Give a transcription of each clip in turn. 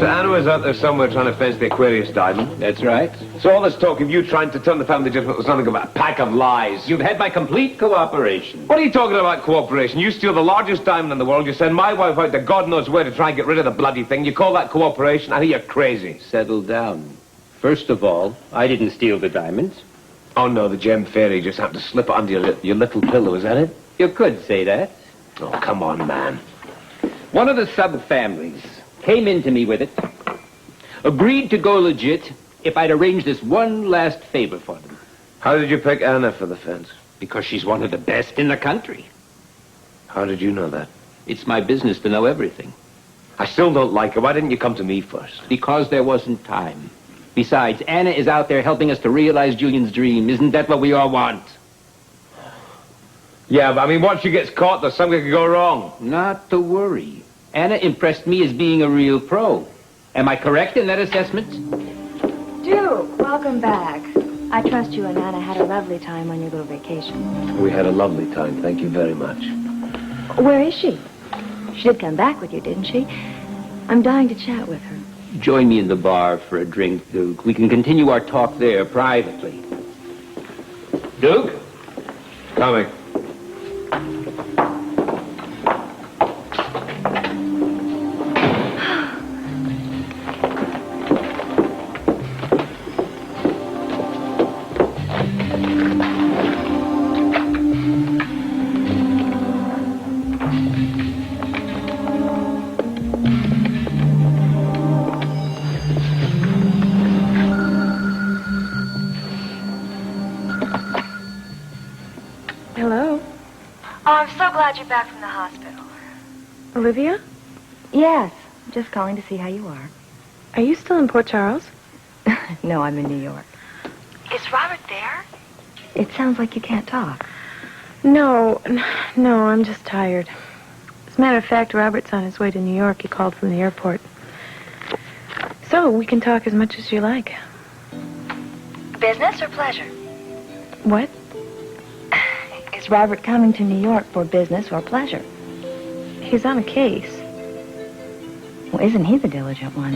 So Anna was out there somewhere trying to fence the Aquarius diamond. That's right. So all this talk of you trying to turn the family judgment was nothing but a pack of lies. You've had my complete cooperation. What are you talking about cooperation? You steal the largest diamond in the world, you send my wife out to God knows where to try and get rid of the bloody thing. You call that cooperation? I think you're crazy. Settle down. First of all, I didn't steal the diamonds. Oh no, the gem fairy just happened to slip it under your little pillow, is that it? You could say that. Oh, come on, man. One of the sub-families came into me with it, agreed to go legit if I'd arrange this one last favor for them. How did you pick Anna for the fence? Because she's one of the best in the country. How did you know that? It's my business to know everything. I still don't like her. Why didn't you come to me first? Because there wasn't time. Besides, Anna is out there helping us to realize Julian's dream. Isn't that what we all want? Yeah, but I mean, once she gets caught, there's something could go wrong. Not to worry. Anna impressed me as being a real pro. Am I correct in that assessment? Duke, welcome back. I trust you and Anna had a lovely time on your little vacation. We had a lovely time, thank you very much. Where is she? She did come back with you, didn't she? I'm dying to chat with her. Join me in the bar for a drink, Duke. We can continue our talk there privately. Duke? Coming. Glad you're back from the hospital. Olivia? Yes, just calling to see how you are. Are you still in Port Charles? No, I'm in New York. Is Robert there? It sounds like you can't talk. No, I'm just tired. As a matter of fact, Robert's on his way to New York. He called from the airport. So, we can talk as much as you like. Business or pleasure? What? Is Robert coming to New York for business or pleasure? He's on a case. Well, isn't he the diligent one?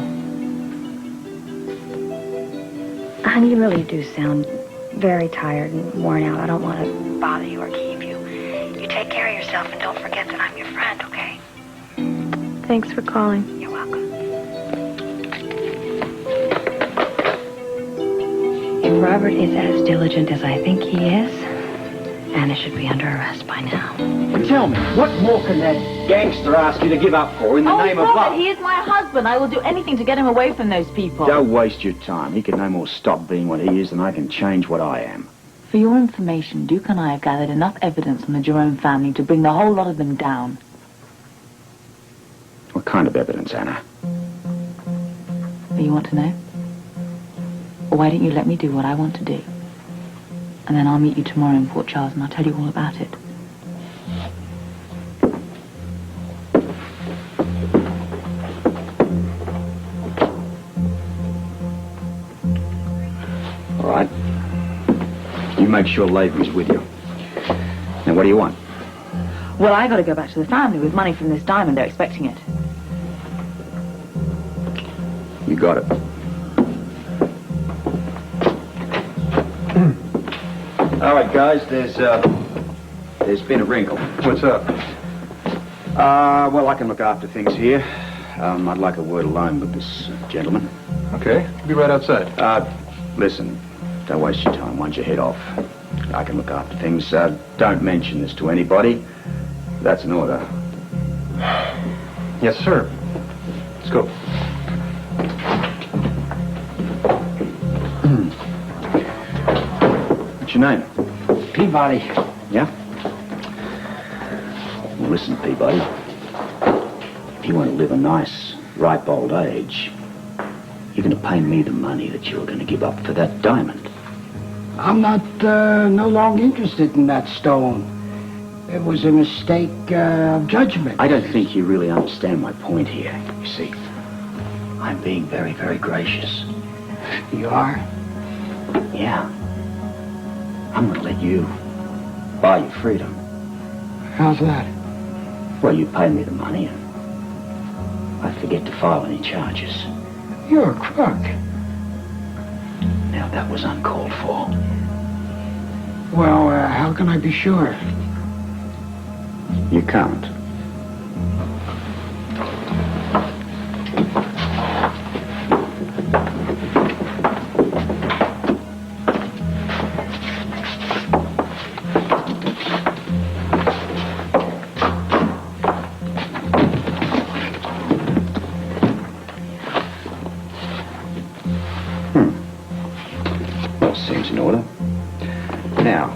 Honey, you really do sound very tired and worn out. I don't want to bother you or keep you. You take care of yourself and don't forget that I'm your friend, okay? Thanks for calling. You're welcome. If Robert is as diligent as I think he is, Anna should be under arrest by now. But tell me, what more can that gangster ask you to give up for in the name of Robert, love? he is my husband. I will do anything to get him away from those people. Don't waste your time. He can no more stop being what he is than I can change what I am. For your information, Duke and I have gathered enough evidence on the Jerome family to bring the whole lot of them down. What kind of evidence, Anna? Do you want to know? Or why don't you let me do what I want to do? And then I'll meet you tomorrow in Port Charles and I'll tell you all about it. All right. You make sure Lavery's with you. Now, what do you want? Well, I got to go back to the family with money from this diamond. They're expecting it. You got it. All right, guys, there's been a wrinkle. What's up? Well, I can look after things here. I'd like a word alone with this gentleman. Okay, be right outside. Listen, don't waste your time. Why don't you head off? I can look after things. Don't mention this to anybody. That's an order. Yes, sir. Let's go. What's your name? Peabody. Yeah? Well, listen, Peabody. If you want to live a nice, ripe old age, you're going to pay me the money that you were going to give up for that diamond. I'm not no longer interested in that stone. It was a mistake of judgment. I don't think you really understand my point here. You see, I'm being very, very gracious. You are? Yeah. I'm going to let you buy your freedom. How's that? Well, you pay me the money and I forget to file any charges. You're a crook. Now, that was uncalled for. Well, how can I be sure? You can't. Well, seems in order. Now,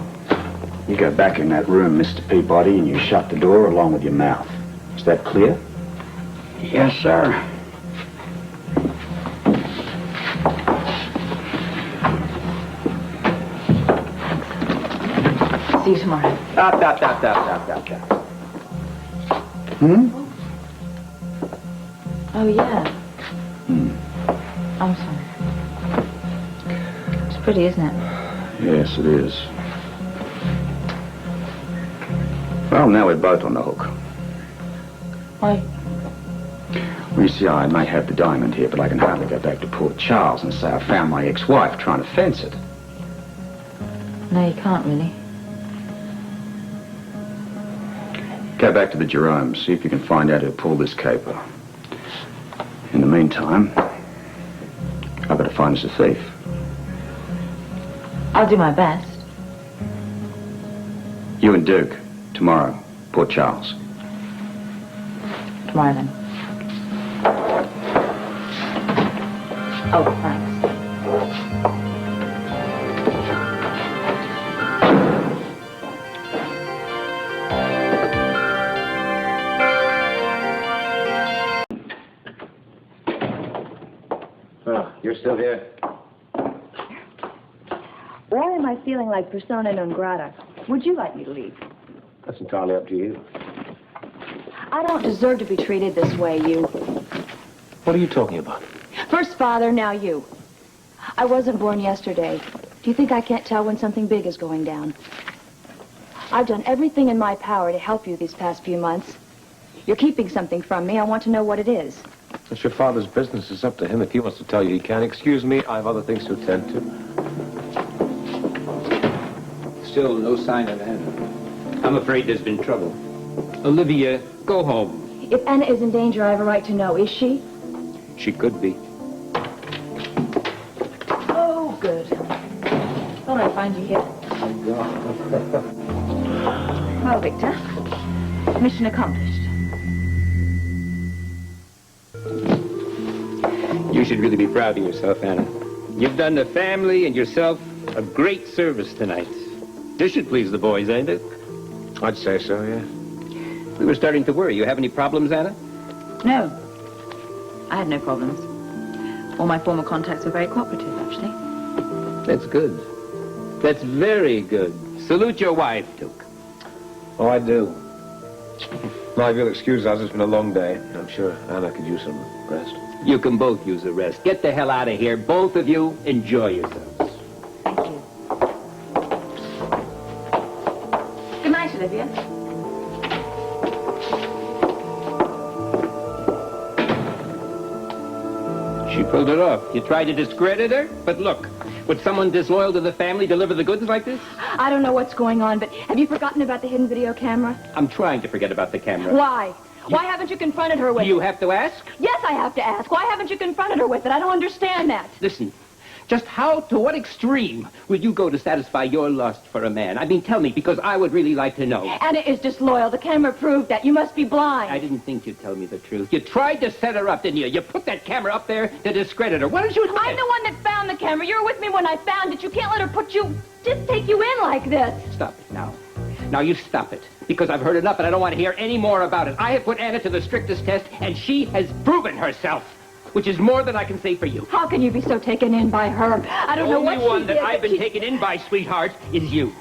you go back in that room, Mr. Peabody, and you shut the door along with your mouth. Is that clear? Yes, sir. See you tomorrow. Stop. Oh, yeah. I'm sorry. It's pretty, isn't it? Yes, it is. Well, now we're both on the hook. Why? Well, you see, I may have the diamond here, but I can hardly go back to Port Charles and say I found my ex-wife trying to fence it. No, you can't really. Go back to the Jeromes, see if you can find out who pulled this caper. In the meantime, I've got to find us a thief. I'll do my best. You and Duke, tomorrow, Port Charles. Tomorrow, then. Oh, thanks. Oh, you're still here? Why am I feeling like persona non grata? Would you like me to leave? That's entirely up to you. I don't deserve to be treated this way, you. What are you talking about? First father, now you. I wasn't born yesterday. Do you think I can't tell when something big is going down? I've done everything in my power to help you these past few months. You're keeping something from me. I want to know what it is. It's your father's business. It's up to him. If he wants to tell you, he can. Excuse me, I have other things to attend to. Still no sign of Anna. I'm afraid there's been trouble. Olivia, go home. If Anna is in danger, I have a right to know. Is she? She could be. Oh, good. Thought I'd find you here. Well, Victor, mission accomplished. You should really be proud of yourself, Anna. You've done the family and yourself a great service tonight. This should please the boys, ain't it? I'd say so, yeah. We were starting to worry. You have any problems, Anna? No. I had no problems. All my former contacts were very cooperative, actually. That's good. That's very good. Salute your wife, Duke. Oh, I do. Now, if you'll excuse us, it's been a long day. I'm sure Anna could use some rest. You can both use a rest. Get the hell out of here. Both of you, enjoy yourselves. Thank you. Good night, Olivia. She pulled it off. You tried to discredit her, but look, would someone disloyal to the family deliver the goods like this? I don't know what's going on, but have you forgotten about the hidden video camera? I'm trying to forget about the camera. Why? Why haven't you confronted her with Do you it? have to ask? Yes, I have to ask. Why haven't you confronted her with it? I don't understand that. Listen, just to what extreme will you go to satisfy your lust for a man? I mean, tell me, because I would really like to know. Anna is disloyal. The camera proved that. You must be blind. I didn't think you'd tell me the truth. You tried to set her up, didn't you? You put that camera up there to discredit her. Why don't you admit I'm it? the one that found the camera. You were with me when I found it. You can't let her just take you in like this. Stop it now. Now you stop it. Because I've heard enough and I don't want to hear any more about it. I have put Anna to the strictest test and she has proven herself. Which is more than I can say for you. How can you be so taken in by her? I don't know what The only one she that did, I've but been taken in by, sweetheart, is you.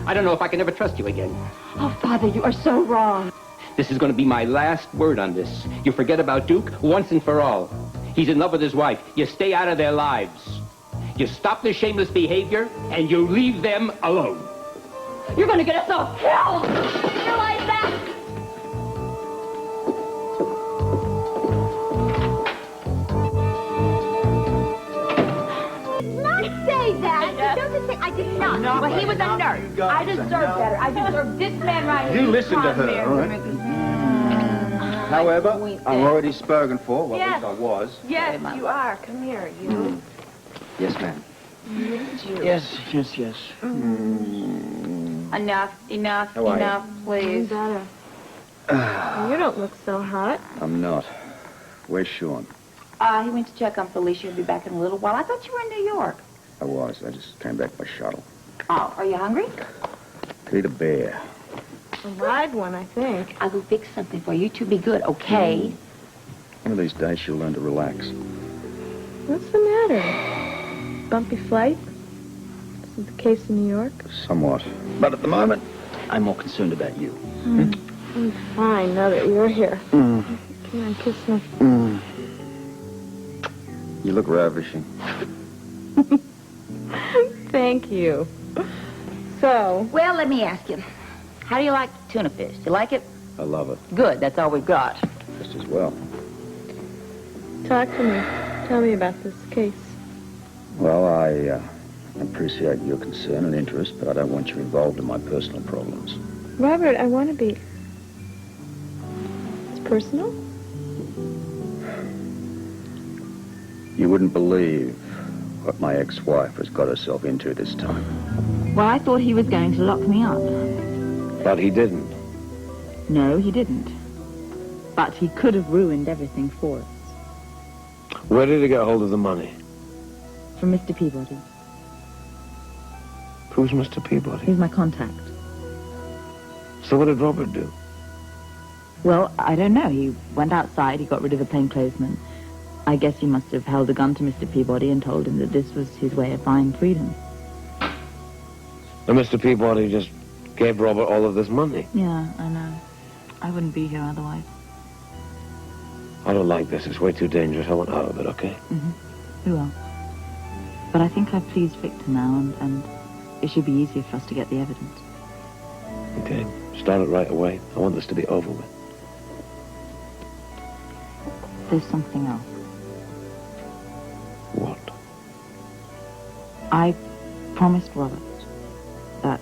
I don't know if I can ever trust you again. Oh, Father, you are so wrong. This is going to be my last word on this. You forget about Duke once and for all. He's in love with his wife. You stay out of their lives. You stop their shameless behavior, and you leave them alone. You're going to get us all killed. You realize that? say that. Don't just say I did not. Well, he was a nurse. I deserve better. I deserve this man right here. You listen to her, all right? However, I'm already spoken for. Well, at least I was. Yes, you are. Come here, you. Yes, ma'am. Yes. Enough, How are you? please. Better. You don't look so hot. I'm not. Where's Sean? He went to check on Felicia. He'll be back in a little while. I thought you were in New York. I was. I just came back by shuttle. Oh, are you hungry? Could eat a bear. A live one, I think. I'll go fix something for you. You two be good, okay? One of these days she'll learn to relax. What's the matter? Bumpy flight? This is the case in New York? Somewhat. But at the moment, I'm more concerned about you. I'm fine now that you're here. Come on, kiss me. You look ravishing. Thank you. So, Well, let me ask you. How do you like tuna fish? Do you like it? I love it. Good, that's all we've got. Just as well. talk to me. Tell me about this case. Well, I appreciate your concern and interest, but I don't want you involved in my personal problems. Robert, I want to be... It's personal? You wouldn't believe what my ex-wife has got herself into this time. Well, I thought he was going to lock me up. But he didn't. No, he didn't. But he could have ruined everything for us. Where did he get hold of the money? From Mr. Peabody. Who's Mr. Peabody? He's my contact. So what did Robert do? Well, I don't know. He went outside, he got rid of the plainclothesman. I guess he must have held a gun to Mr. Peabody and told him that this was his way of buying freedom. And Mr. Peabody just gave Robert all of this money. Yeah, I know. I wouldn't be here otherwise. I don't like this. It's way too dangerous. I want out of it, okay? We will. But I think I've pleased Victor now, and it should be easier for us to get the evidence. Okay. Start it right away. I want this to be over with. There's something else. What? I promised Robert that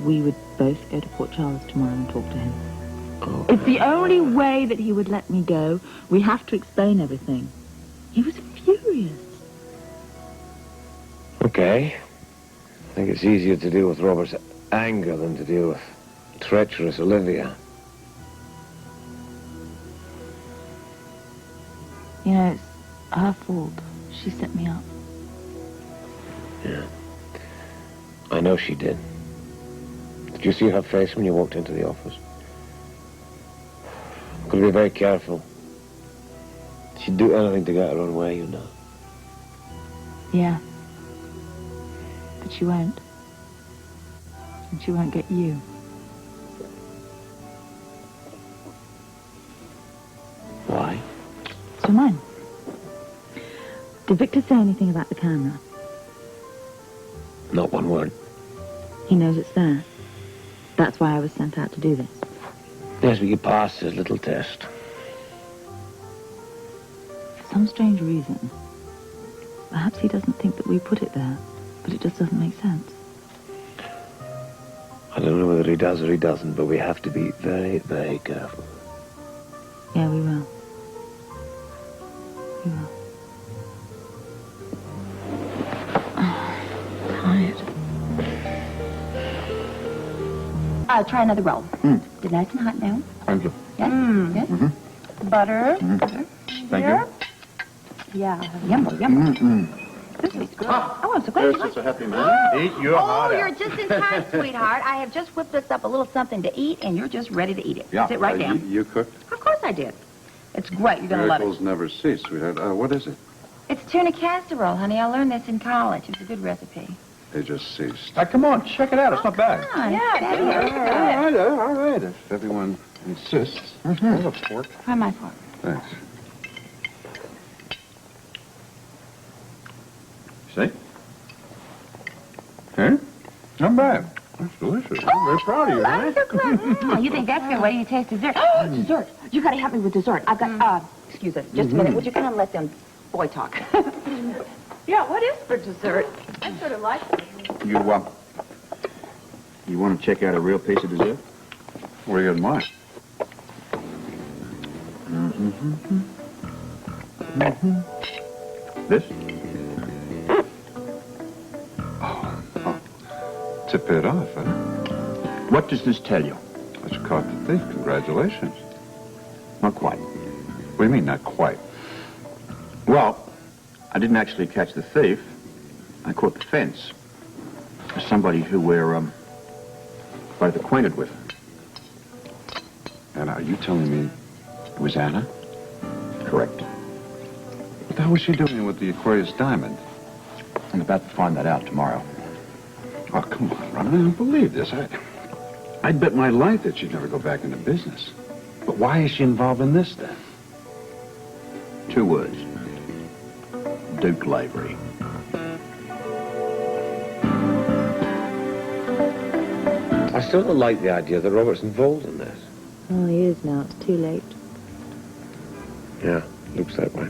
we would both go to Port Charles tomorrow and talk to him. Okay. It's the only way that he would let me go. We have to explain everything. He was furious. Okay. I think it's easier to deal with Robert's anger than to deal with treacherous Olivia. You know, it's her fault. She set me up. Yeah. I know she did. Did you see her face when you walked into the office? Got to be very careful. She'd do anything to get her own way, you know. Yeah. But she won't. And she won't get you. Why? So mine. Did Victor say anything about the camera? Not one word. He knows it's there. That's why I was sent out to do this. Yes, but you passed his little test. For some strange reason. Perhaps he doesn't think that we put it there, but it just doesn't make sense. I don't know whether he does or he doesn't, but we have to be very, very careful. Yeah, we will. We will. Tired. I'll try another roll. Good nice and hot now. Thank you. Yes? Yes? Butter. Butter. Thank you. Yeah, yum. This is good. Oh, I'm so glad you like it. a happy man. Eat your heart You're out. just in time, sweetheart. I have just whipped us up a little something to eat, and you're just ready to eat it. Yeah. Sit right down. You cooked? Of course I did. It's great. You're going to love Miracles it. never cease, sweetheart. What is it? It's tuna casserole, honey. I learned this in college. It's a good recipe. They just ceased. Come on, check it out. It's not bad. All right. If everyone insists. Look, fork. Try my fork. Thanks. See? Huh? Not bad. That's delicious. I'm very proud of you, I'm so clever. You think that's good? Wait till you taste dessert. Oh, dessert. You got to help me with dessert. I've got, excuse us, just a minute. Would you come and let them boy talk? Yeah, what is for dessert? I sort of like it. You want to check out a real piece of dessert? What do you got in mind? This? Tip it off, huh? What does this tell you? That you caught the thief. Congratulations. Not quite. What do you mean, not quite? Well, I didn't actually catch the thief. I caught the fence. Somebody who we're, both acquainted with. And are you telling me it was Anna? Correct. What the hell was she doing with the Aquarius diamond? I'm about to find that out tomorrow. Oh, come on, Ron. I don't believe this. I'd bet my life that she'd never go back into business. But why is she involved in this, then? 2 words. Duke Lavery. I still don't like the idea that Robert's involved in this. Oh, he is now. It's too late. Yeah, looks that way.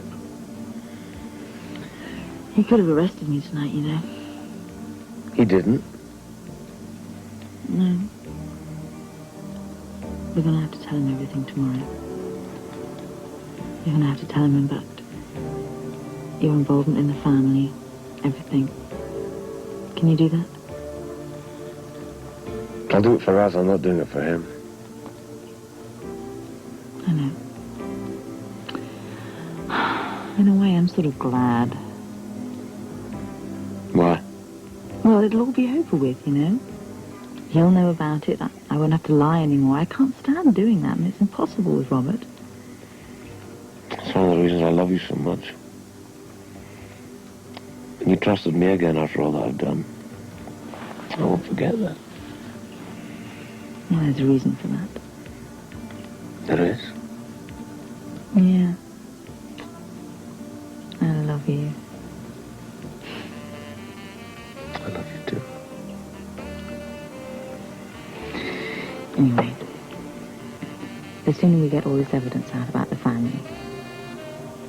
He could have arrested me tonight, you know. He didn't. No. We're going to have to tell him everything tomorrow. You're going to have to tell him about your involvement in the family, everything. Can you do that? I'll do it for us. I'm not doing it for him. I know. In a way, I'm sort of glad. Why? Well, it'll all be over with, you know. He'll know about it. I won't have to lie anymore. I can't stand doing that, and it's impossible with Robert. It's one of the reasons I love you so much. And you trusted me again after all that I've done. I won't forget that. Well, there's a reason for that. There is? Yeah. I love you. I love you too. Anyway, the sooner we get all this evidence out about the family,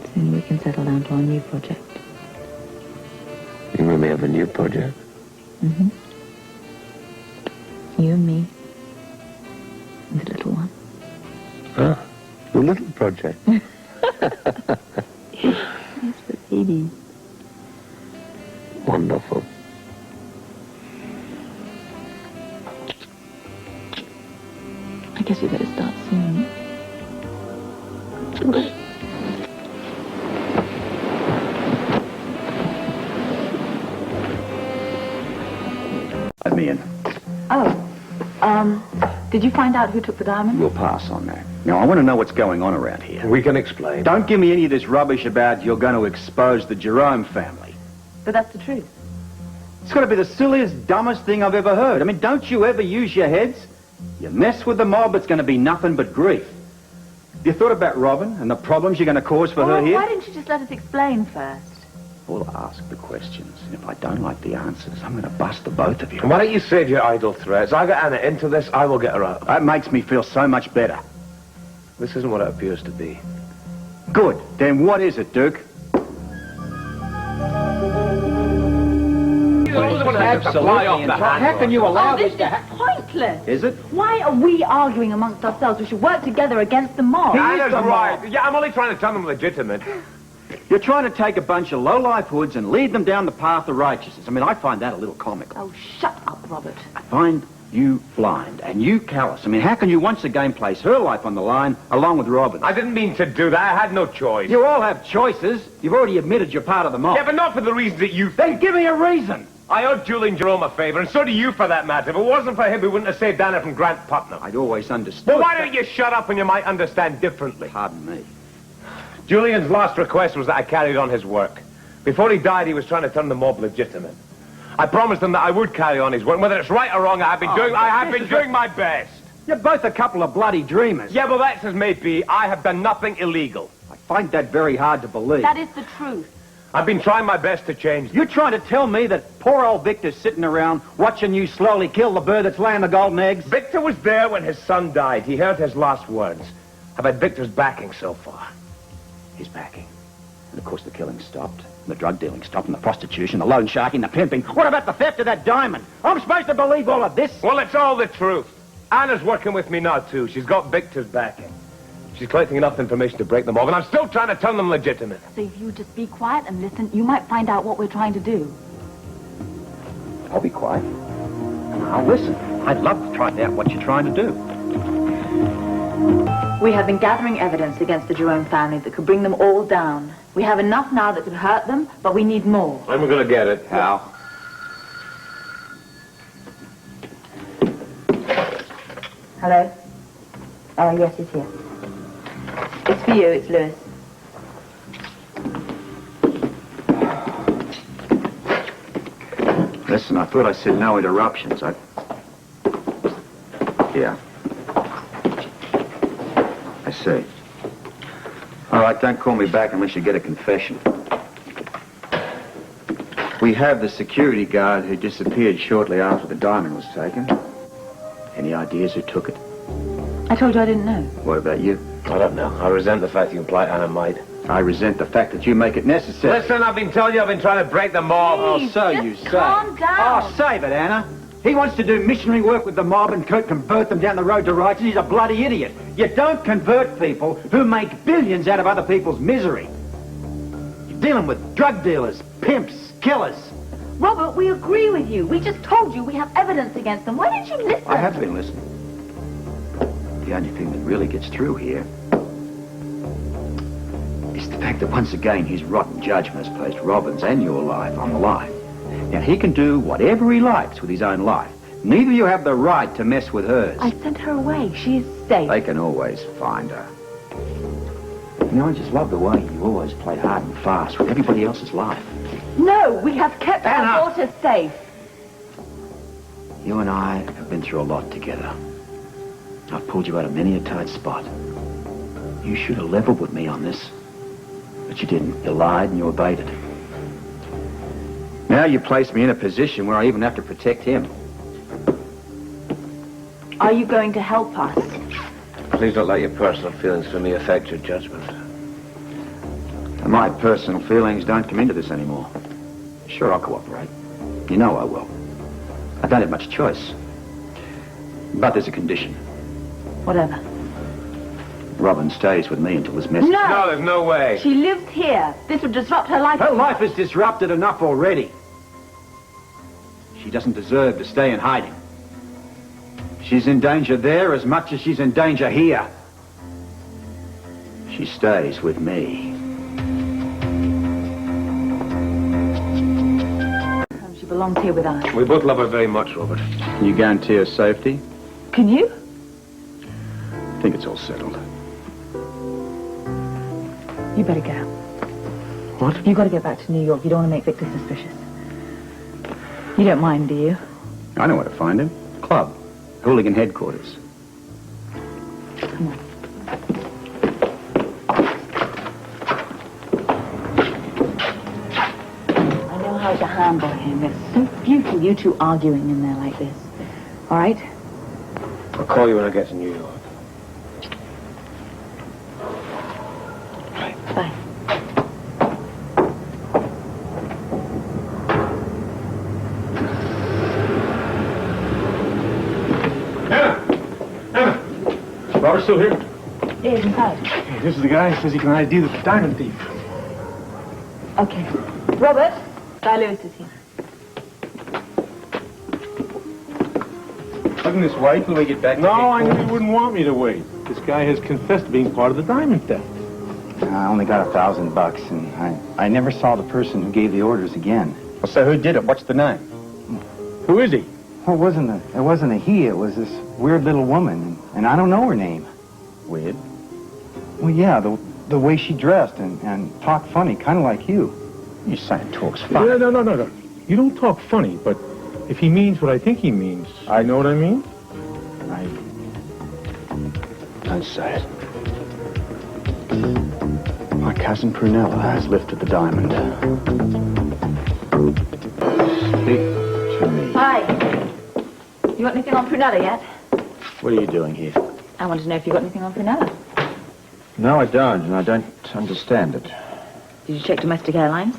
the sooner we can settle down to our new project. You and me have a new project? Mm-hmm. You and me. And the little one. Ah, the little project. Yes, the baby. Wonderful. I guess we better start soon. Okay. Let me in. Did you find out who took the diamond? We'll pass on that. Now, I want to know what's going on around here. We can explain. Don't give me any of this rubbish about you're going to expose the Jerome family. But that's the truth. It's got to be the silliest, dumbest thing I've ever heard. I mean, don't you ever use your heads? You mess with the mob, it's going to be nothing but grief. Have you thought about Robin and the problems you're going to cause for her here? Why didn't you just let us explain first? We'll ask the questions, and if I don't like the answers, I'm going to bust the both of you. Why don't you save your idle threats? I get Anna into this, I will get her out. That makes me feel so much better. This isn't what it appears to be. Good. Then what is it, Duke? Absolutely. How can you allow this to happen? Pointless. Is it? Why are we arguing amongst ourselves? We should work together against the mob. Anna's right. Yeah, I'm only trying to tell them legitimate. You're trying to take a bunch of low-life hoods and lead them down the path of righteousness. I mean, I find that a little comical. Oh, shut up, Robert. I find you blind and you callous. I mean, how can you once again place her life on the line along with Robin's? I didn't mean to do that. I had no choice. You all have choices. You've already admitted you're part of the mob. Yeah, but not for the reasons that you think. Then give me a reason. I owed Julian Jerome a favor, and so do you for that matter. If it wasn't for him, we wouldn't have saved Anna from Grant Putnam. I'd always understood. Well, why don't you shut up and you might understand differently? Pardon me. Julian's last request was that I carried on his work. Before he died, he was trying to turn the mob legitimate. I promised him that I would carry on his work. Whether it's right or wrong, I have been doing my best. You're both a couple of bloody dreamers. Yeah, well, that's as may be. I have done nothing illegal. I find that very hard to believe. That is the truth. I've been trying my best to change. You're trying to tell me that poor old Victor's sitting around watching you slowly kill the bird that's laying the golden eggs? Victor was there when his son died. He heard his last words. I've had Victor's backing so far. His backing. And of course the killing stopped, and the drug dealing stopped, and the prostitution, the loan sharking, the pimping. What about the theft of that diamond? I'm supposed to believe all of this? Well, it's all the truth. Anna's working with me now, too. She's got Victor's backing. She's collecting enough information to break them off, and I'm still trying to turn them legitimate. So if you just be quiet and listen, you might find out what we're trying to do. I'll be quiet. I'll listen. I'd love to find out what you're trying to do. We have been gathering evidence against the Jerome family that could bring them all down. We have enough now that could hurt them, but we need more. And we're going to get it. How? Hello? Oh, yes, he's here. It's for you, it's Lewis. Listen, I thought I said no interruptions. Yeah. I see. All right, don't call me back unless you get a confession. We have the security guard who disappeared shortly after the diamond was taken. Any ideas who took it? I told you I didn't know. What about you? I don't know. I resent the fact you imply Anna might. I resent the fact that you make it necessary. Listen, I've been telling you I've been trying to break the mob. Oh, so you say. Calm down. Oh, save it, Anna. He wants to do missionary work with the mob and convert them down the road to righteousness. He's a bloody idiot. You don't convert people who make billions out of other people's misery. You're dealing with drug dealers, pimps, killers. Robert, we agree with you. We just told you we have evidence against them. Why didn't you listen? I have been listening. The only thing that really gets through here is the fact that once again his rotten judgment has placed Robin's and your life on the line. Now, he can do whatever he likes with his own life. Neither of you have the right to mess with hers. I sent her away. She's safe. They can always find her. You know, I just love the way you always play hard and fast with everybody else's life. No, we have kept Anna! our daughter safe. You and I have been through a lot together. I've pulled you out of many a tight spot. You should have leveled with me on this. But you didn't. You lied and you evaded. Now you place me in a position where I even have to protect him. Are you going to help us? Please don't let your personal feelings for me affect your judgment. My personal feelings don't come into this anymore. Sure, I'll cooperate. You know I will. I don't have much choice. But there's a condition. Whatever. Robin stays with me until this mess... No, there's no way. She lives here. This would disrupt her life. Her life is disrupted enough already. She doesn't deserve to stay in hiding. She's in danger there as much as she's in danger here. She stays with me. She belongs here with us. We both love her very much, Robert. Can you guarantee her safety? Can you? I think it's all settled. You better go. What? You got to get back to New York. You don't want to make Victor suspicious. You don't mind, do you? I know where to find him. Club. Hooligan headquarters. Come on. I know how to handle him. It's so futile, you two arguing in there like this. All right? I'll call you when I get to New York. Bye. Robert's still here? He is inside. Hey, this is the guy who says he can ID the diamond thief. Okay. Robert, Guy Lewis is here. Doesn't this wait till they get back? No, I knew he wouldn't want me to wait. This guy has confessed to being part of the diamond theft. I only got $1,000, and I never saw the person who gave the orders again. Well, so who did it? What's the name? Who is he? Well, it wasn't a he. It was this weird little woman, and I don't know her name. Weird. Well, yeah, the way she dressed and talked funny, kind of like you. You're saying talks funny. Yeah, no. You don't talk funny, but if he means what I think he means, I know what I mean. Don't say it. My cousin Prunella has lifted the diamond. Speak to me. Hi. You got anything on Prunella yet? What are you doing here? I want to know if you got anything on Prunella. No, I don't, and I don't understand it. Did you check domestic airlines?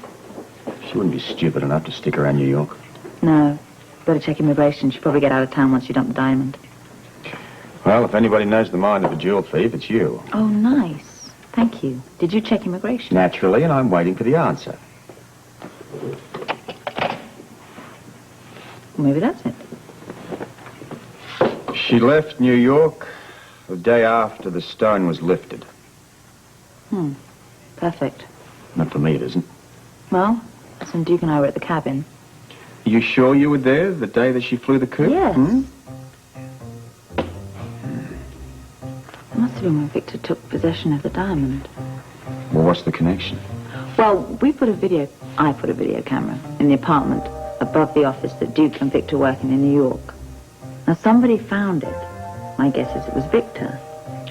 She wouldn't be stupid enough to stick around New York. No. Better check immigration. She'll probably get out of town once you dump the diamond. Well, if anybody knows the mind of a jewel thief, it's you. Oh, nice. Thank you. Did you check immigration? Naturally, and I'm waiting for the answer. Maybe that's it. She left New York the day after the stone was lifted. Perfect. Not for me, it isn't. Well, that's when Duke and I were at the cabin. Are you sure you were there the day that she flew the coop? Yes. It must have been when Victor took possession of the diamond. Well, what's the connection? Well, I put a video camera in the apartment above the office that Duke and Victor work in New York. Now, somebody found it. My guess is it was Victor.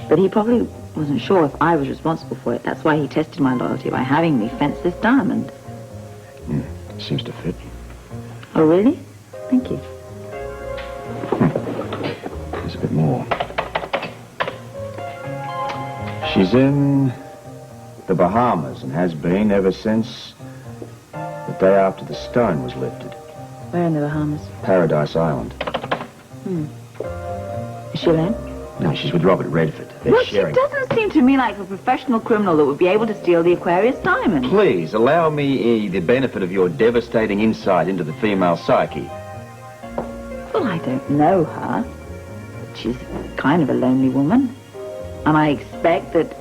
But he probably wasn't sure if I was responsible for it. That's why he tested my loyalty by having me fence this diamond. Seems to fit. Oh, really? Thank you. There's a bit more. She's in the Bahamas and has been ever since the day after the stone was lifted. Where in the Bahamas? Paradise Island. Is she alone? No, she's with Robert Redford. They're Well, sharing. she doesn't seem to me like a professional criminal that would be able to steal the Aquarius diamond. Please, allow me the benefit of your devastating insight into the female psyche. Well, I don't know her. She's kind of a lonely woman. And I expect that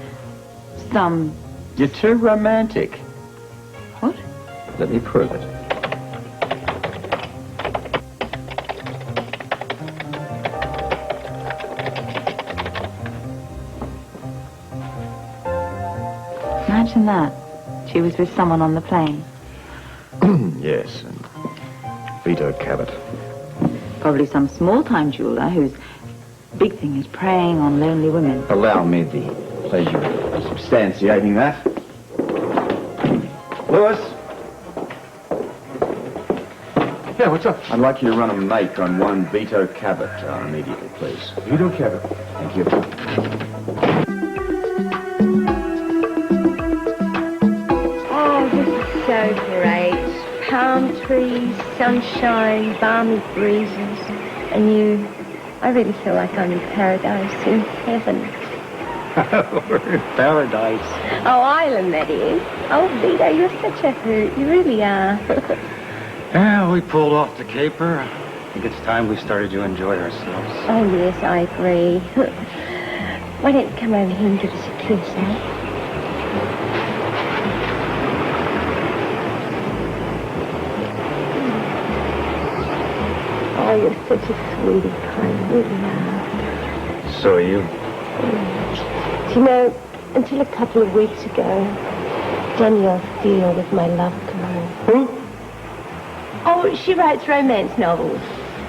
some... You're too romantic. What? Let me prove it. Imagine that. She was with someone on the plane. Yes, and Vito Cabot. Probably some small-time jeweler whose big thing is preying on lonely women. Allow me the pleasure of substantiating that. Lewis? Yeah, what's up? I'd like you to run a make on one Vito Cabot immediately, please. Vito Cabot. Thank you. So great. Palm trees, sunshine, balmy breezes, and you. I really feel like I'm in paradise, in heaven. We're in paradise. Oh, island, that is. Oh, Vito, you're such a hoot. You really are. Yeah, we pulled off the caper. I think it's time we started to enjoy ourselves. Oh, yes, I agree. Why don't you come over here and give us a kiss, eh? Oh, you're such a sweetie pie, you really are. So are you? Do you know, until a couple of weeks ago, Danielle Steele was my love guru. Who? Oh, she writes romance novels.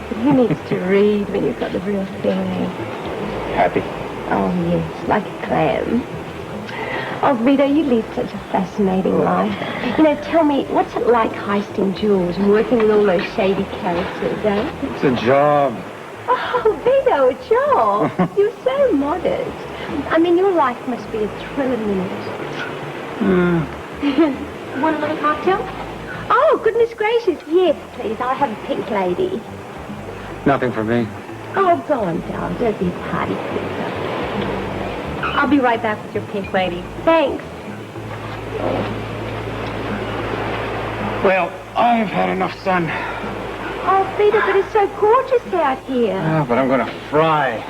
But who needs to read when you've got the real thing, eh? Happy. Oh, yes, like a clam. Oh, Vito, you lead such a fascinating life. You know, tell me, what's it like heisting jewels and working with all those shady characters, eh? It's a job. Oh, Vito, a job. You're so modest. I mean, your life must be a thrill a minute. Want another cocktail? Oh, goodness gracious, yes, please. I'll have a pink lady. Nothing for me. Oh, go on, darling. Don't be a party pooper. I'll be right back with your pink lady. Thanks. Well, I've had enough sun. Oh, Vito, but it's so gorgeous out here. Yeah, but I'm going to fry.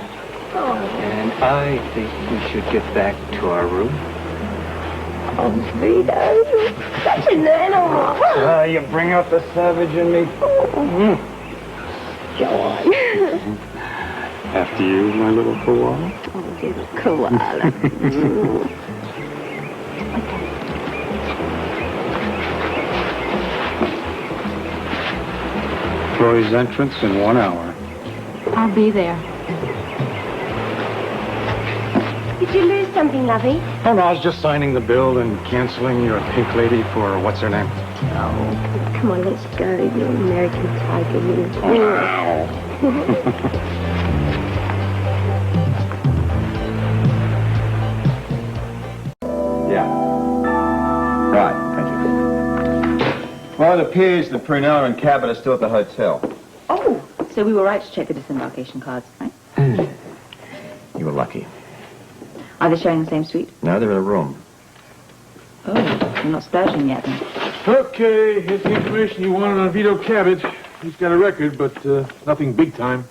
Oh. And I think we should get back to our room. Oh, Vito, you're such an animal. You bring out the savage in me. Go on. After you, my little koala. Oh, little koala. Troy's entrance in 1 hour. I'll be there. Did you lose something, lovey? Oh, no, I was just signing the bill and canceling your pink lady for what's her name? Oh, come on, let's go. You're an American tiger, you. Yeah. Right. Well, it appears that Prunella and Cabot are still at the hotel. Oh, so we were right to check the disembarkation cards, right? You were lucky. Are they sharing the same suite? No, they're in a room. Oh, you're not splurging yet, then. Okay, here's the information you wanted on Vito Cabot. He's got a record, but nothing big time.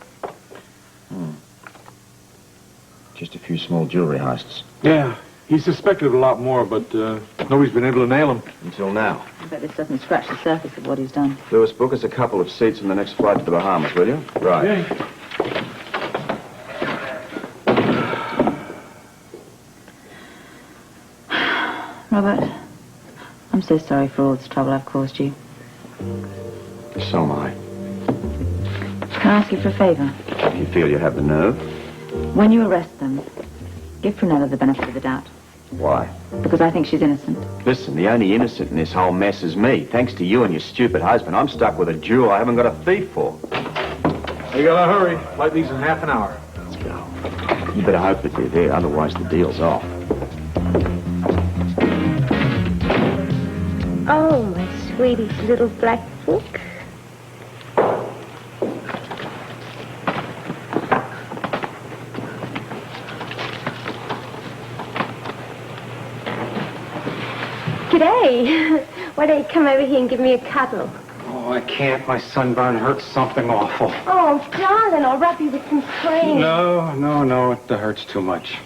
Just a few small jewelry heists. Yeah, he's suspected of a lot more, but nobody's been able to nail him. Until now. I bet this doesn't scratch the surface of what he's done. Lewis, book us a couple of seats on the next flight to the Bahamas, will you? Right. Okay. Robert, I'm so sorry for all this trouble I've caused you. So am I. Can I ask you for a favor? If you feel you have the nerve. When you arrest them, give Prunella the benefit of the doubt. Why? Because I think she's innocent. Listen, the only innocent in this whole mess is me. Thanks to you and your stupid husband, I'm stuck with a jewel I haven't got a thief for. You gotta hurry. Flight leaves in half an hour. Let's go. You better hope that they're there, otherwise the deal's off. Oh, my sweetest little black book. G'day. Why don't you come over here and give me a cuddle? Oh, I can't. My sunburn hurts something awful. Oh, darling, I'll rub you with some cream. No, it hurts too much.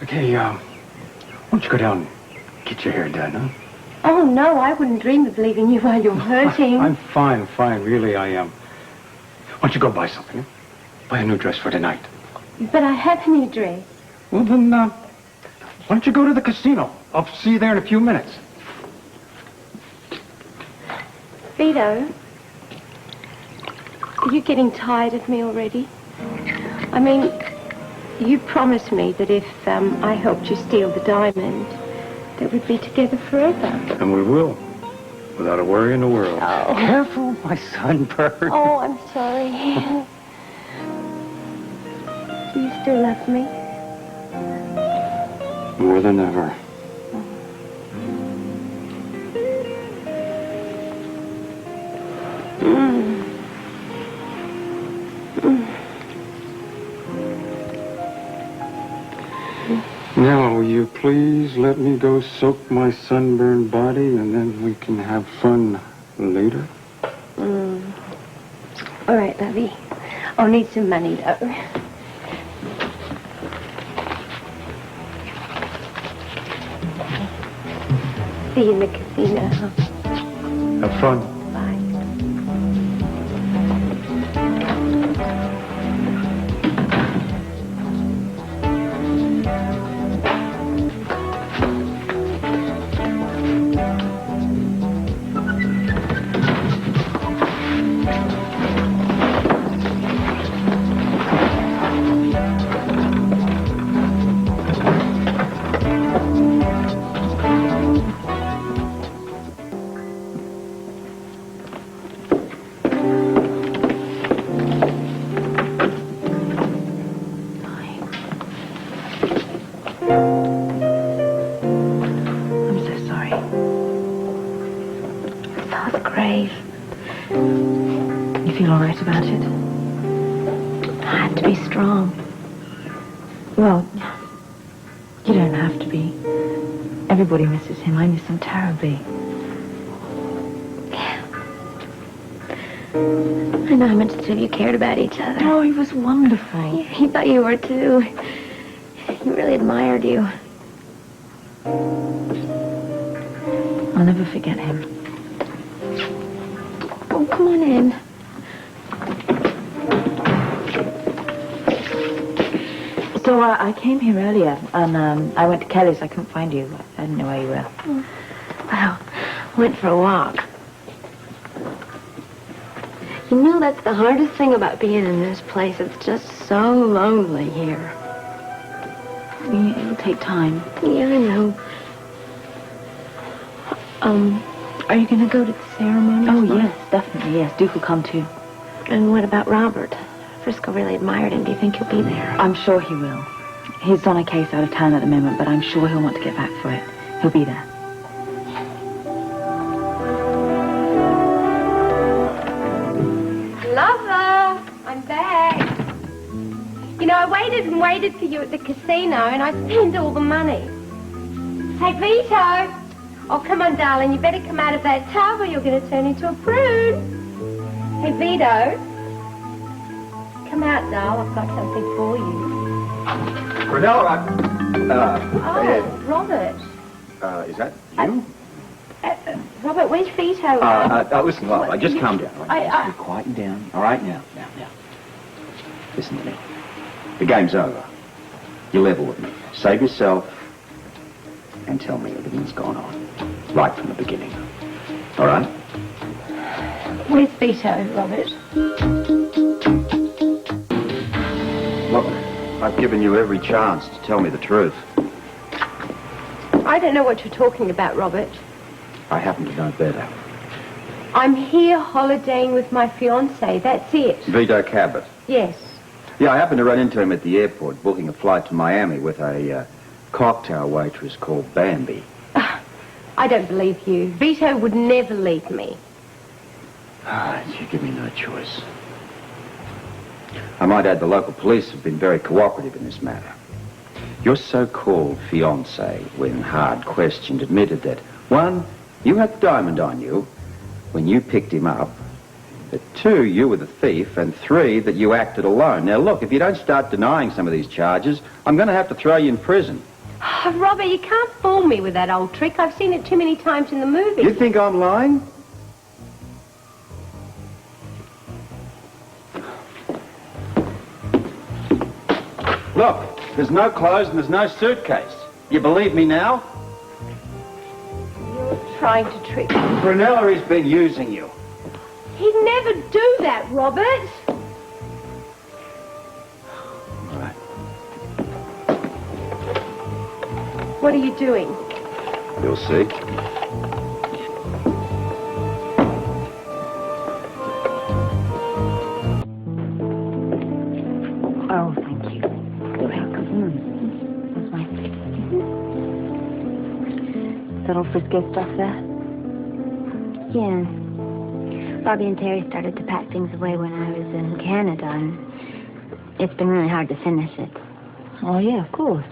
Okay, why don't you go down and get your hair done, huh? Oh, no, I wouldn't dream of leaving you while you're hurting. I'm fine, really I am. Why don't you go buy something? Huh? Buy a new dress for tonight. But I have a new dress. Well, then, why don't you go to the casino? I'll see you there in a few minutes. Vito, are you getting tired of me already? I mean, you promised me that if I helped you steal the diamond, that we'd be together forever. And we will, without a worry in the world. Oh. Careful, my sunburn. Oh, I'm sorry. Do you still love me? More than ever. Now, will you please let me go soak my sunburned body and then we can have fun later? All right, lovey. I'll need some money, though. See you in the casino. Have fun. Everybody misses him. I miss him terribly. I know how much the two of you cared about each other. Oh, he was wonderful. Yeah, he thought you were, too. He really admired you. I'll never forget him. Oh, come on in. So I came here earlier, and I went to Kelly's. I couldn't find you. I didn't know where you were. Well, I went for a walk. You know, that's the hardest thing about being in this place. It's just so lonely here. It'll take time. Yeah, I know. Are you going to go to the ceremony? Oh, yes, definitely, yes. Duke will come, too. And what about Robert? Frisco really admired him. Do you think he'll be there? I'm sure he will. He's on a case out of town at the moment, but I'm sure he'll want to get back for it. He'll be there. waited and waited for you at the casino, and I spent all the money. Hey, Vito! Oh, come on, darling, you better come out of that tub or you're going to turn into a prune. Hey, Vito. Come out, doll. I've got something for you. Brunel, Robert. Is that you? Robert, where's Vito? Listen, Love, just calm down. All right? I- Quieten down. All right, now. Listen to me. The game's over. You level with me. Save yourself and tell me everything that's gone on. Right from the beginning. All right? Where's Vito, Robert? Look, I've given you every chance to tell me the truth. I don't know what you're talking about, Robert. I happen to know better. I'm here holidaying with my fiancé. That's it. Vito Cabot. Yes. Yeah, I happened to run into him at the airport, booking a flight to Miami with a cocktail waitress called Bambi. I don't believe you. Vito would never leave me. You give me no choice. I might add the local police have been very cooperative in this matter. Your so-called fiancé, when hard questioned, admitted that, 1, you had the diamond on you when you picked him up, that 2, you were the thief, and 3, that you acted alone. Now, look, if you don't start denying some of these charges, I'm going to have to throw you in prison. Oh, Robert, you can't fool me with that old trick. I've seen it too many times in the movies. You think I'm lying? Look, there's no clothes and there's no suitcase. You believe me now? You're trying to trick me. Brunella has been using you. He'd never do that, Robert. All right. What are you doing? You'll see. Oh, thank you. You're welcome. That's my... Is that all frisky stuff there? Yeah. Bobby and Terry started to pack things away when I was in Canada, and it's been really hard to finish it. Oh, yeah, of course.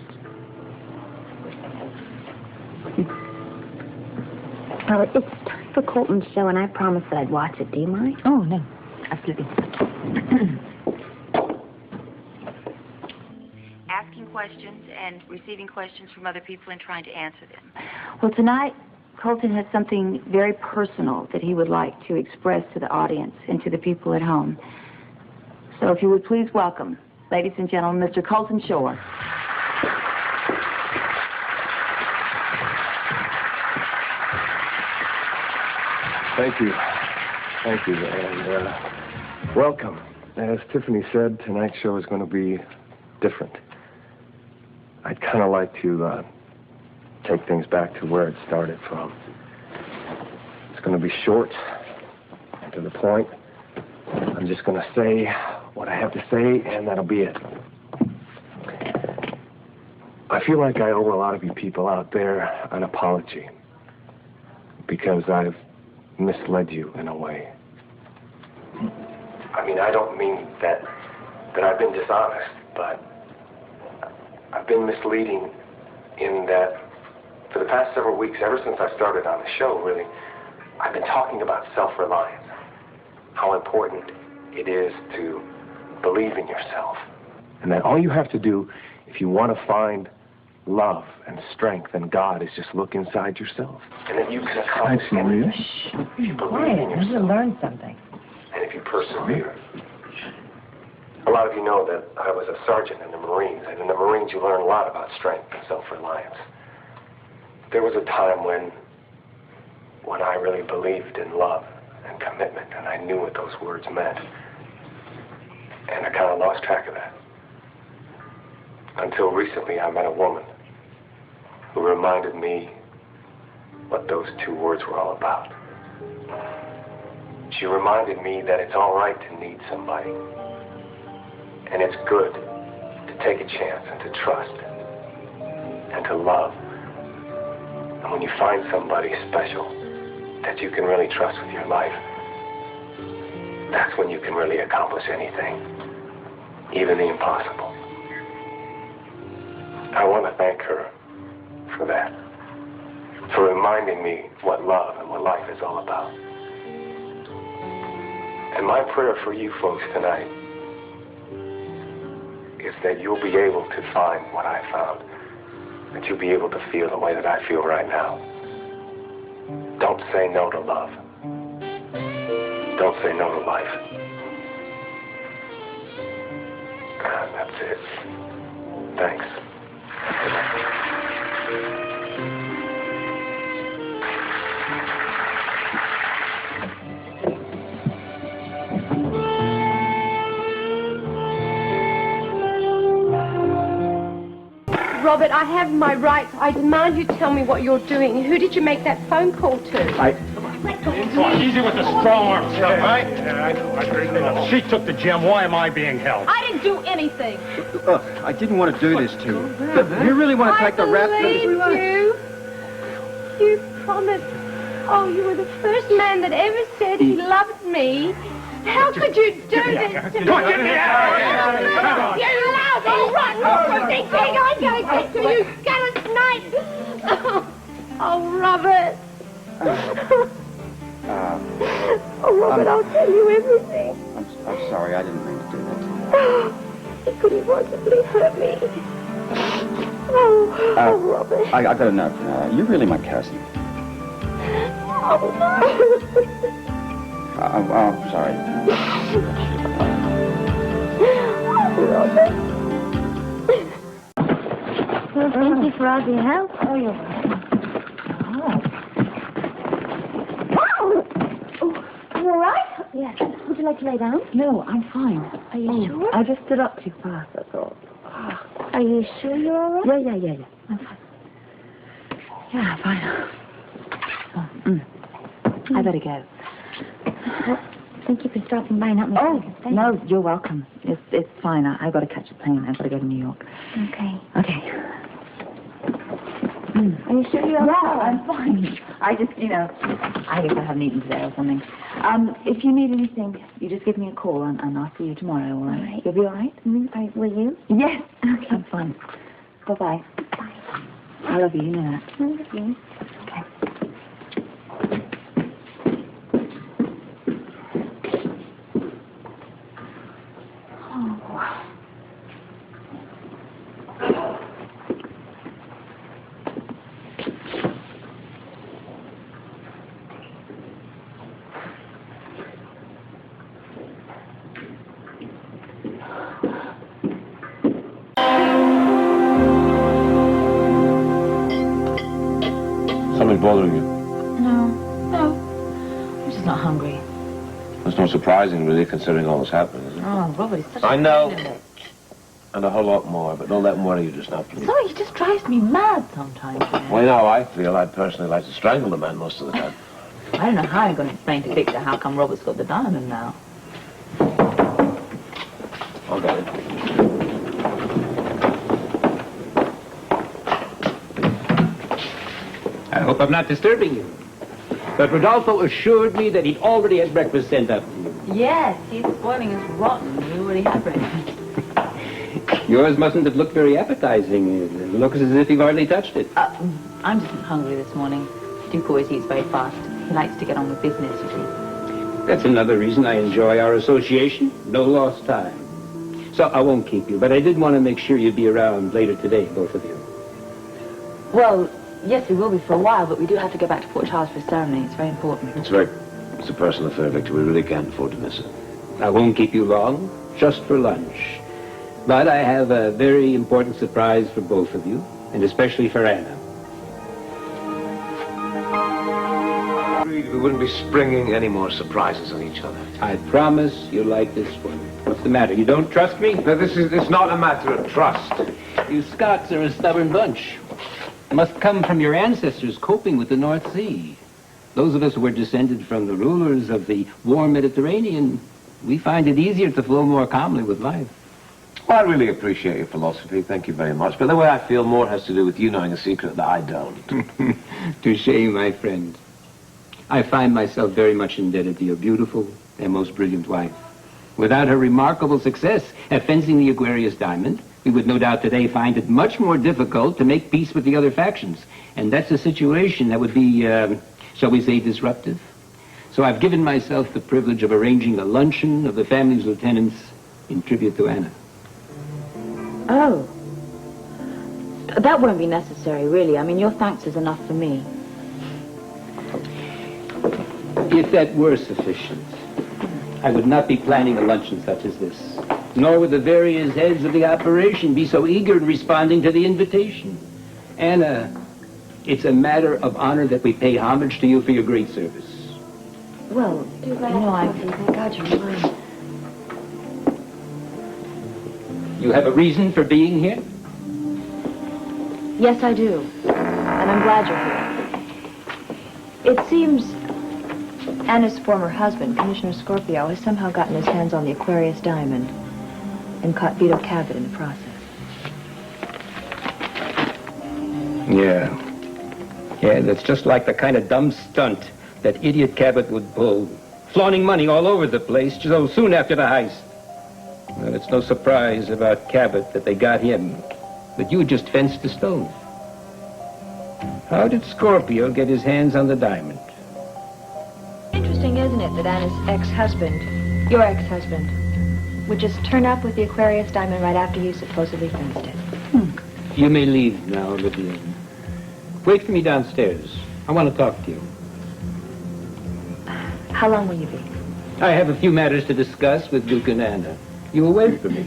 Well, it's time for Colton's show, and I promised that I'd watch it. Do you mind? Oh, no. Absolutely. Asking questions and receiving questions from other people and trying to answer them. Well, tonight, Colton has something very personal that he would like to express to the audience and to the people at home. So if you would please welcome, ladies and gentlemen, Mr. Colton Shore. Thank you. Thank you, and welcome. As Tiffany said, tonight's show is going to be different. I'd kind of like to take things back to where it started from. It's going to be short and to the point. I'm just going to say what I have to say, and that'll be it. I feel like I owe a lot of you people out there an apology because I've misled you in a way. I mean, I don't mean that I've been dishonest, but I've been misleading in that for the past several weeks, ever since I started on the show, really, I've been talking about self-reliance, how important it is to believe in yourself, and that all you have to do if you want to find love and strength and God is just look inside yourself. And that you can accomplish anything if you believe in yourself. Learn something. And if you persevere. A lot of you know that I was a sergeant in the Marines, and in the Marines you learn a lot about strength and self-reliance. There was a time when I really believed in love and commitment, and I knew what those words meant. And I kind of lost track of that. Until recently I met a woman who reminded me what those 2 words were all about. She reminded me that it's all right to need somebody. And it's good to take a chance and to trust and to love. And when you find somebody special that you can really trust with your life, that's when you can really accomplish anything, even the impossible. I want to thank her for that, for reminding me what love and what life is all about. And my prayer for you folks tonight is that you'll be able to find what I found, that you'll be able to feel the way that I feel right now. Don't say no to love. Don't say no to life. And that's it. Thanks. Robert, I have my rights. I demand you tell me what you're doing. Who did you make that phone call to? Easy with the strong arm stuff, right? Yeah, I know. She took the gem. Why am I being held? I didn't do anything. I didn't want to do this to you. But you really want to take the rap? I believe you. You promised. Oh, you were the first man that ever said he loved me. How could you do this to me? Get me out! You lousy, rotten, thing! I'm going to get to you, scallop snipe! Oh, Robert. Oh, Robert, I'll tell you everything. I'm sorry, I didn't mean to do that. He couldn't possibly hurt me. Oh, Robert. I got enough now. You're really my cousin. Oh, no. I'm sorry. Robert. Well, thank you for all your help. Oh, you're welcome. Oh, you all right? Yes. Would you like to lay down? No, I'm fine. Are you sure? I just stood up too fast, that's all. Are you sure you're all right? Yeah. I'm fine. Yeah, I'm fine. I better go. Well, thank you for stopping by and helping me. Oh, no, you're welcome. It's fine. I've got to catch a plane. I've got to go to New York. Okay. Okay. Are you sure you're all right? Yeah, I'm fine. I just, I guess I haven't eaten today or something. If you need anything, you just give me a call and I'll see you tomorrow, all right? All right. You'll be all right? Mm-hmm. Will you? Yes. Okay. I'm fine. Bye-bye. Bye. I love you, you know that. I love you. Okay. Something bothering you? No. I'm just not hungry. That's not surprising, really, considering all that's happened, is it? Oh, Robert, it's such a I know. pain in it. And a whole lot more, but don't let them worry you just now, please. Sorry, he just drives me mad sometimes. Well, you know how I feel. I'd personally like to strangle the man most of the time. I don't know how I'm going to explain to Victor how come Robert's got the diamond now. I'll get it. I hope I'm not disturbing you. But Rodolfo assured me that he'd already had breakfast sent up to you. Yes, he's spoiling us rotten. We already had breakfast. Yours mustn't have looked very appetizing. It looks as if you've hardly touched it. I'm just hungry this morning. Duke always eats very fast. He likes to get on with business, you see. That's another reason I enjoy our association. No lost time. So I won't keep you, but I did want to make sure you'd be around later today, both of you. Well, yes, we will be for a while, but we do have to go back to Port Charles for a ceremony. It's very important. It's a personal affair, Victor. We really can't afford to miss it. I won't keep you long, just for lunch. But I have a very important surprise for both of you, and especially for Anna. We wouldn't be springing any more surprises on each other. I promise you'll like this one. What's the matter? You don't trust me? No, it's not a matter of trust. You Scots are a stubborn bunch. It must come from your ancestors coping with the North Sea. Those of us who were descended from the rulers of the warm Mediterranean, we find it easier to flow more calmly with life. Well, I really appreciate your philosophy. Thank you very much. But the way I feel more has to do with you knowing a secret that I don't. Touché, my friend. I find myself very much indebted to your beautiful and most brilliant wife. Without her remarkable success at fencing the Aquarius diamond, we would no doubt today find it much more difficult to make peace with the other factions. And that's a situation that would be, shall we say, disruptive. So I've given myself the privilege of arranging a luncheon of the family's lieutenants in tribute to Anna. Oh. That won't be necessary, really. I mean, your thanks is enough for me. If that were sufficient, I would not be planning a luncheon such as this. Nor would the various heads of the operation be so eager in responding to the invitation. Anna, it's a matter of honor that we pay homage to you for your great service. Well, you know, God, you're mine. You have a reason for being here? Yes, I do. And I'm glad you're here. It seems Anna's former husband, Commissioner Scorpio, has somehow gotten his hands on the Aquarius diamond and caught Vito Cabot in the process. Yeah, that's just like the kind of dumb stunt that idiot Cabot would pull, flaunting money all over the place so soon after the heist. Well, it's no surprise about Cabot that they got him, but you just fenced the stone. How did Scorpio get his hands on the diamond? Interesting, isn't it, that Anna's ex-husband, your ex-husband, would just turn up with the Aquarius diamond right after you supposedly fenced it? You may leave now, Olivia. Wait for me downstairs. I want to talk to you. How long will you be? I have a few matters to discuss with Duke and Anna. You will wait for me.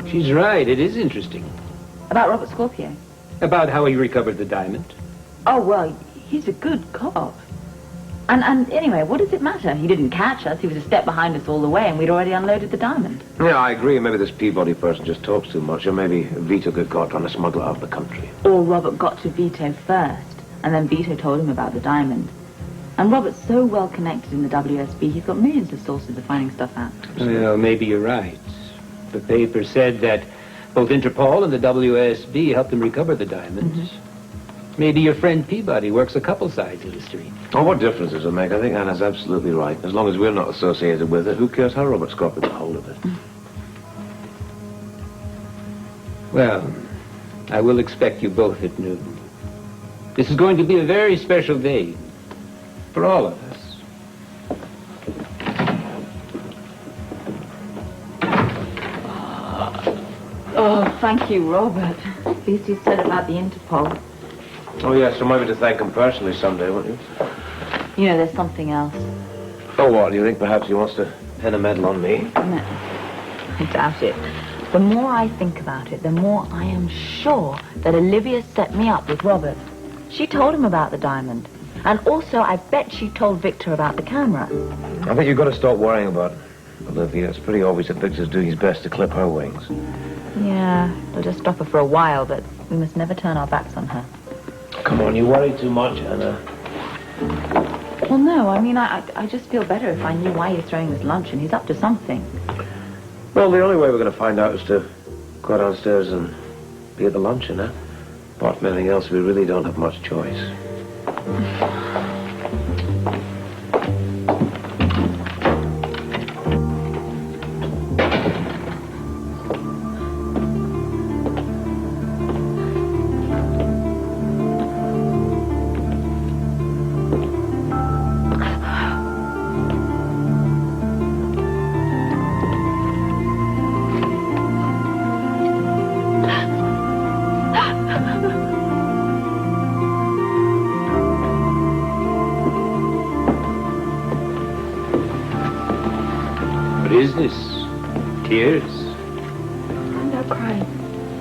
She's right. It is interesting. About Robert Scorpio? About how he recovered the diamond. Oh, well, he's a good cop. And anyway, what does it matter? He didn't catch us. He was a step behind us all the way, and we'd already unloaded the diamond. Yeah, I agree. Maybe this Peabody person just talks too much, or maybe Vito got caught trying to smuggle it out of the country. Or Robert got to Vito first, and then Vito told him about the diamond. And Robert's so well connected in the WSB, he's got millions of sources of finding stuff out. Well, maybe you're right. The paper said that both Interpol and the WSB helped him recover the diamonds. Maybe your friend Peabody works a couple sides of the street. Oh, what difference does it make? I think Anna's absolutely right. As long as we're not associated with it, who cares how Robert Scorpio got hold of it? Well, I will expect you both at noon. This is going to be a very special day for all of us. Oh, thank you, Robert. At least you said about the Interpol. Oh, yes, remind me to thank him personally someday, won't you? You know, there's something else. Oh, what? Do you think perhaps he wants to pin a medal on me? No, I doubt it. The more I think about it, the more I am sure that Olivia set me up with Robert. She told him about the diamond. And also, I bet she told Victor about the camera. I think you've got to stop worrying about Olivia. It's pretty obvious that Victor's doing his best to clip her wings. Yeah, it'll just stop her for a while, but we must never turn our backs on her. Come on, you worry too much, Anna. Well, no, I mean, I just feel better if I knew why he's throwing this luncheon. He's up to something. Well, the only way we're going to find out is to go downstairs and be at the luncheon, eh? Apart from anything else, we really don't have much choice. What is this? Tears? I'm not crying.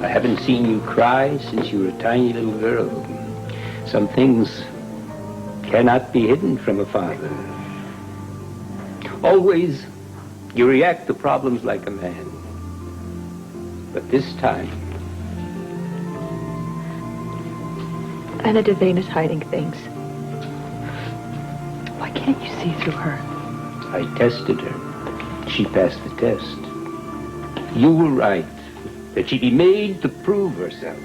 I haven't seen you cry since you were a tiny little girl. Some things cannot be hidden from a father. Always, you react to problems like a man. But this time... Anna Devane is hiding things. Why can't you see through her? I tested her. She passed the test. You were right, that she'd be made to prove herself.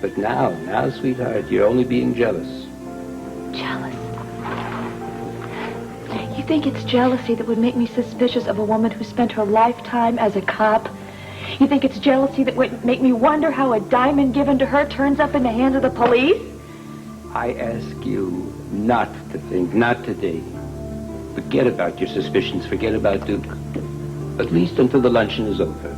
But now, sweetheart, you're only being jealous. Jealous? You think it's jealousy that would make me suspicious of a woman who spent her lifetime as a cop? You think it's jealousy that would make me wonder how a diamond given to her turns up in the hands of the police? I ask you not to think, not today. Forget about your suspicions, forget about Duke. At least until the luncheon is over.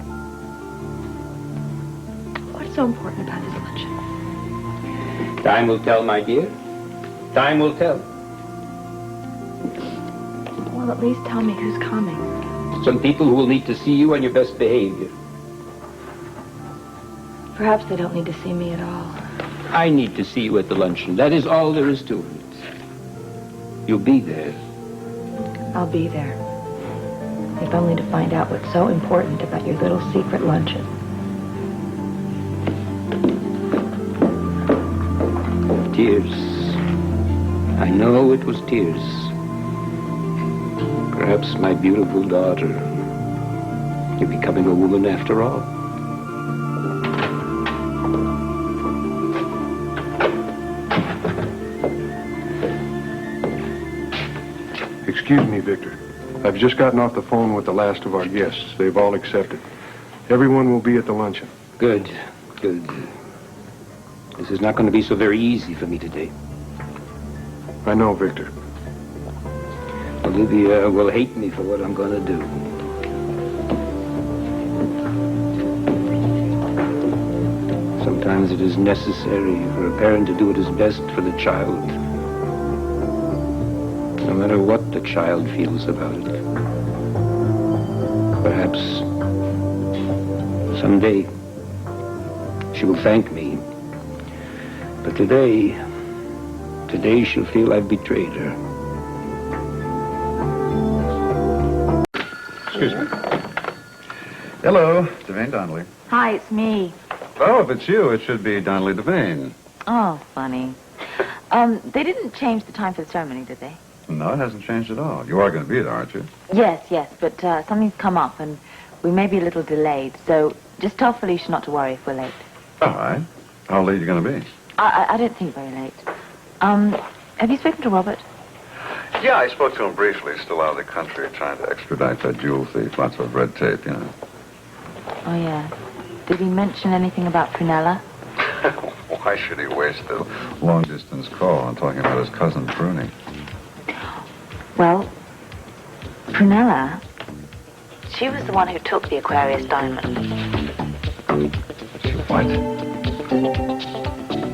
What's so important about this luncheon? Time will tell, my dear. Time will tell. Well, at least tell me who's coming. Some people who will need to see you on your best behavior. Perhaps they don't need to see me at all. I need to see you at the luncheon. That is all there is to it. You'll be there. I'll be there. If only to find out what's so important about your little secret luncheon. Tears. I know it was tears. Perhaps my beautiful daughter. You're becoming a woman after all. Excuse me, Victor. I've just gotten off the phone with the last of our guests. They've all accepted. Everyone will be at the luncheon. Good, good. This is not going to be so very easy for me today. I know, Victor. Olivia will hate me for what I'm going to do. Sometimes it is necessary for a parent to do what is best for the child. No matter what the child feels about it. Perhaps someday she will thank me. But today she'll feel I've betrayed her. Excuse me. Hello, Devane Donnelly. Hi, it's me. Oh, if it's you, it should be Donnelly Devane. Oh, funny. They didn't change the time for the ceremony, did they? No, it hasn't changed at all. You are going to be there, aren't you? Yes, but something's come up and we may be a little delayed. So just tell Felicia not to worry if we're late. All right. How late are you going to be? I don't think very late. Have you spoken to Robert? Yeah, I spoke to him briefly. He's still out of the country trying to extradite that jewel thief. Lots of red tape, you know. Oh, yeah. Did he mention anything about Prunella? Why should he waste a long-distance call on talking about his cousin Pruning? Well, Prunella, she was the one who took the Aquarius diamond. What?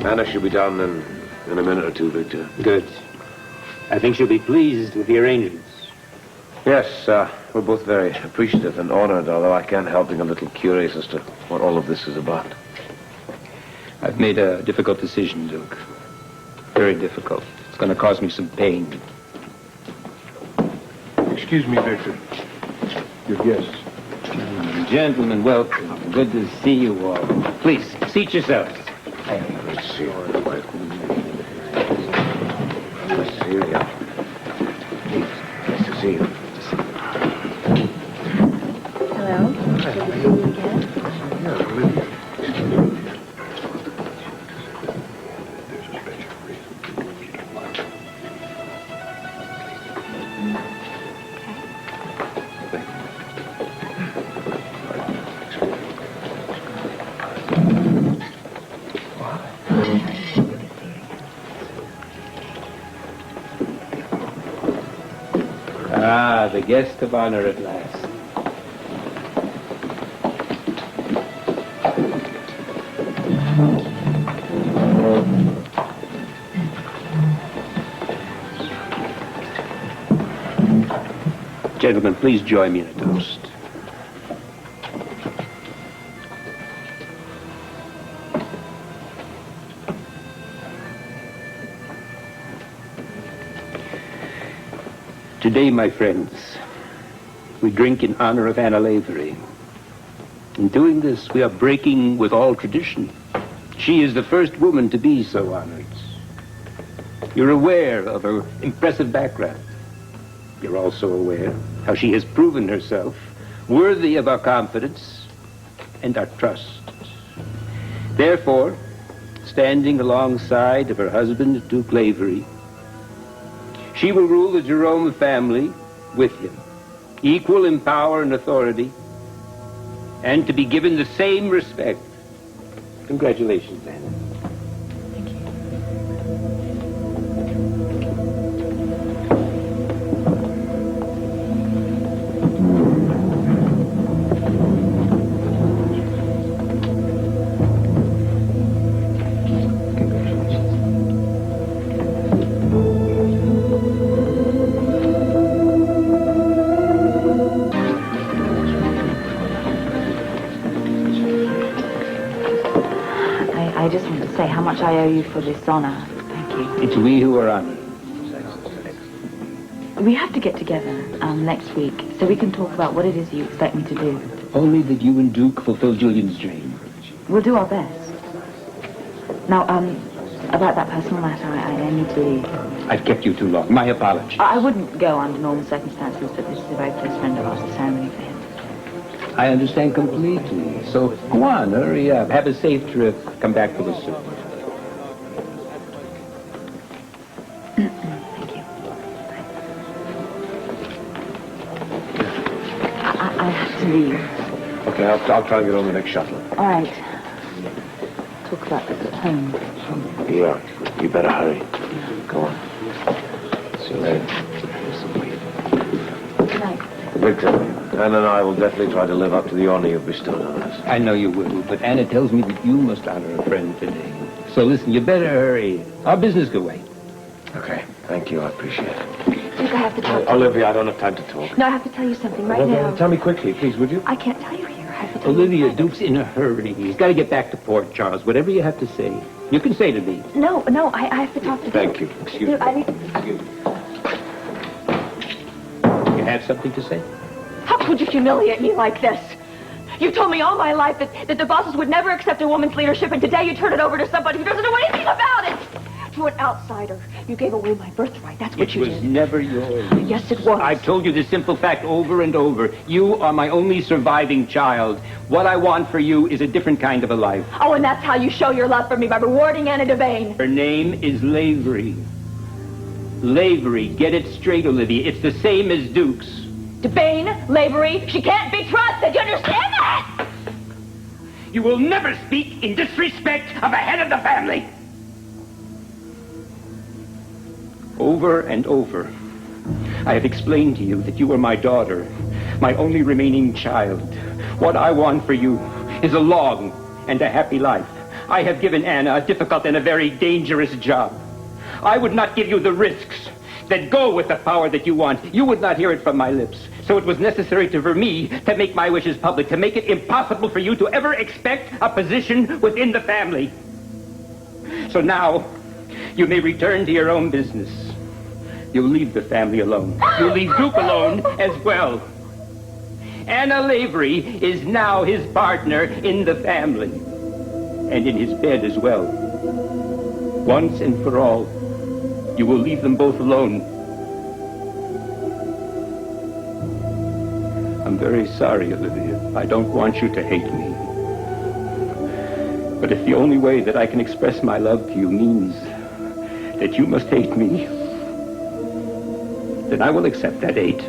Anna should be down in a minute or two, Victor. Good. I think she'll be pleased with the arrangements. Yes, we're both very appreciative and honored, although I can't help being a little curious as to what all of this is about. I've made a difficult decision, Duke. Very difficult. It's going to cause me some pain. Excuse me, Victor. Your guests. Gentlemen, welcome. Good to see you all. Please, seat yourselves. Let's see. Nice to see you again. Nice to see you. Hello. Good to see you again. Yeah, Olivia. Ah, the guest of honor at last. Gentlemen, please join me in a toast. Today, my friends, we drink in honor of Anna Lavery. In doing this, we are breaking with all tradition. She is the first woman to be so honored. You're aware of her impressive background. You're also aware how she has proven herself worthy of our confidence and our trust. Therefore, standing alongside of her husband, Duke Lavery, she will rule the Jerome family with him, equal in power and authority, and to be given the same respect. Congratulations, Anna. I just want to say how much I owe you for this honor. Thank you. It's we who are honored. We have to get together next week so we can talk about what it is you expect me to do. Only that you and Duke fulfill Julian's dream. We'll do our best. Now, about that personal matter, I need to leave. I've kept you too long. My apology. I wouldn't go under normal circumstances, but this is a very close friend of ours, the ceremony for him. I understand completely. So go on, hurry up. Have a safe trip. Come back to us soon. Thank you. I have to leave. Okay, I'll try and get on the next shuttle. All right. Talk about this at home. Yeah, you better hurry. Go on. See you later. Good night. Victor, Anna and I will definitely try to live up to the honor you've bestowed on us. I know you will, but Anna tells me that you must honor a friend today. So listen, you better hurry. Our business could wait. Okay, thank you. I appreciate it. Duke, I have to talk to you. Olivia, I don't have time to talk. No, I have to tell you something right now. Tell me quickly, please, would you? I can't tell you here. I have to tell Olivia, you. Duke's in a hurry. He's got to get back to Port Charles. Whatever you have to say, you can say to me. No, I have to talk to Thank Duke. you. Excuse Duke, me. I need... You have something to say? How could you humiliate me like this? You told me all my life that the bosses would never accept a woman's leadership, and today you turn it over to somebody who doesn't know anything about it. To an outsider. You gave away my birthright. That's what you did. It was never yours. Yes, it was. I've told you this simple fact over and over. You are my only surviving child. What I want for you is a different kind of a life. Oh, and that's how you show your love for me, by rewarding Anna Devane. Her name is Lavery. Lavery. Get it straight, Olivia. It's the same as Duke's. Devane, Lavery, she can't be trusted. You understand that? You will never speak in disrespect of a head of the family. Over and over, I have explained to you that you are my daughter, my only remaining child. What I want for you is a long and a happy life. I have given Anna a difficult and a very dangerous job. I would not give you the risks that go with the power that you want. You would not hear it from my lips. So it was necessary for me to make my wishes public, to make it impossible for you to ever expect a position within the family. So now, you may return to your own business. You'll leave the family alone. You'll leave Duke alone as well. Anna Lavery is now his partner in the family. And in his bed as well. Once and for all, you will leave them both alone. I'm very sorry, Olivia. I don't want you to hate me. But if the only way that I can express my love to you means that you must hate me, then I will accept that hate.